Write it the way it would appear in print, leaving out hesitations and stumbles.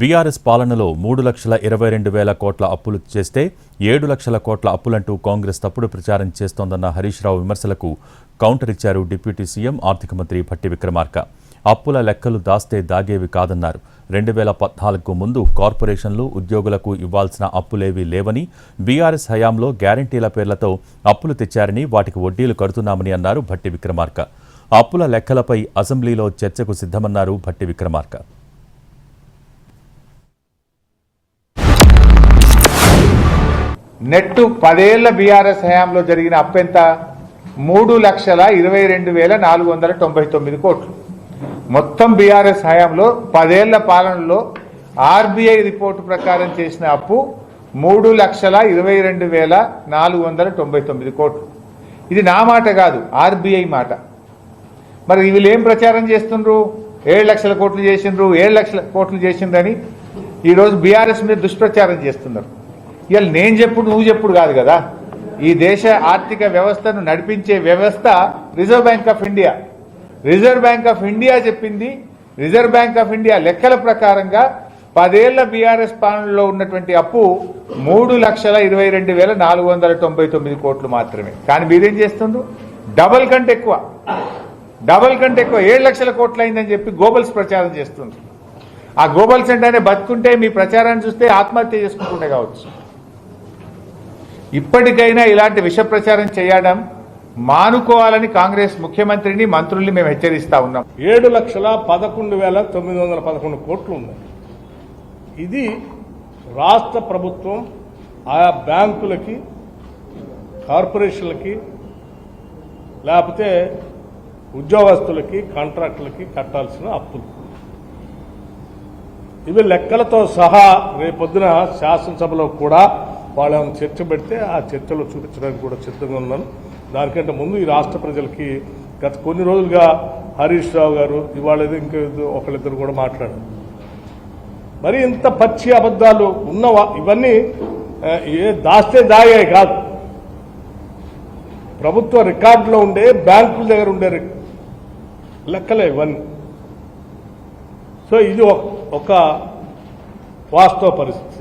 BRS పాలనలో 3,22,000 కోట్ల అప్పులు చేస్తే 7 లక్షల కోట్ల అప్పులంటూ కాంగ్రెస్ తప్పుడు ప్రచారం చేస్తోందన్న హరీష్ రావు విమర్శలకు కౌంటర్ ఇచ్చారు డిప్యూటీ సీఎం ఆర్థిక మంత్రి భట్టి విక్రమార్క. అప్పుల లెక్కలు దాస్తే దాగేవి కాదన్నారు. 2014కు ముందు కార్పొరేషన్లు ఉద్యోగులకు ఇవ్వాల్సిన అప్పులేవీ లేవని, బీఆర్ఎస్ హయాంలో గ్యారంటీల పేర్లతో అప్పులు తెచ్చారని, వాటికి వడ్డీలు కడుతున్నామని అన్నారు భట్టి విక్రమార్క. అప్పుల లెక్కలపై అసెంబ్లీలో చర్చకు సిద్ధమన్నారు భట్టి విక్రమార్క. నెట్ 10 ఏళ్ల బీఆర్ఎస్ హయాంలో జరిగిన అప్పు ఎంత? 3,22,499 కోట్లు. మొత్తం బీఆర్ఎస్ హయాంలో 10 ఏళ్ల పాలనలో ఆర్బీఐ రిపోర్టు ప్రకారం చేసిన అప్పు 3,22,499 కోట్లు. ఇది నా మాట కాదు, ఆర్బీఐ మాట. మరి వీళ్ళు ఏం ప్రచారం చేస్తుండ్రు? 7 లక్షల కోట్లు చేసిండ్రు, 7 లక్షల కోట్లు చేసిండ్రని ఈరోజు బీఆర్ఎస్ మీద దుష్ప్రచారం చేస్తున్నారు. ఇవాళ నేను చెప్పుడు నువ్వు చెప్పుడు కాదు కదా. ఈ దేశ ఆర్థిక వ్యవస్థను నడిపించే వ్యవస్థ reserve bank of India. Reserve bank of India చెప్పింది. రిజర్వ్ బ్యాంక్ ఆఫ్ ఇండియా లెక్కల ప్రకారంగా 10 ఏళ్ల బీఆర్ఎస్ పాలనలో ఉన్నటువంటి అప్పు 3,22,499 కోట్లు మాత్రమే. కానీ మీరేం చేస్తుండ్రు? డబల్ కంటే ఎక్కువ 7 లక్షల కోట్లు అయిందని చెప్పి గోబల్స్ ప్రచారం చేస్తుండ్రు. ఆ గోబల్స్ అంటేనే బతుకుంటే మీ ప్రచారాన్ని చూస్తే ఆత్మహత్య చేసుకుంటుండే కావచ్చు. ఇప్పటికైనా ఇలాంటి విష ప్రచారం చేయడం మానుకోవాలని కాంగ్రెస్ ముఖ్యమంత్రిని, మంత్రుల్ని మేము హెచ్చరిస్తా ఉన్నాం. 7,11,911 కోట్లు ఉన్నాయి. ఇది రాష్ట్ర ప్రభుత్వం ఆయా బ్యాంకులకి, కార్పొరేషన్లకి, లేకపోతే ఉద్యోగస్తులకి, కాంట్రాక్టులకి కట్టాల్సిన అప్పులు. ఇవి లెక్కలతో సహా రేపొద్దున శాసనసభలో కూడా వాళ్ళని చర్చ పెడితే ఆ చర్చలో చూపించడానికి కూడా సిద్ధంగా ఉన్నాను. దానికంటే ముందు ఈ రాష్ట్ర ప్రజలకి గత కొన్ని రోజులుగా హరీష్ రావు గారు, ఇవాళ ఇంకా ఒకళ్ళిద్దరు కూడా మాట్లాడారు. మరి ఇంత పచ్చి అబద్ధాలు ఉన్నవా? ఇవన్నీ దాస్తే దాగాయి కాదు, ప్రభుత్వ రికార్డులో ఉండే, బ్యాంకుల దగ్గర ఉండే లెక్కలే ఇవన్నీ. సో ఇది ఒక వాస్తవ పరిస్థితి.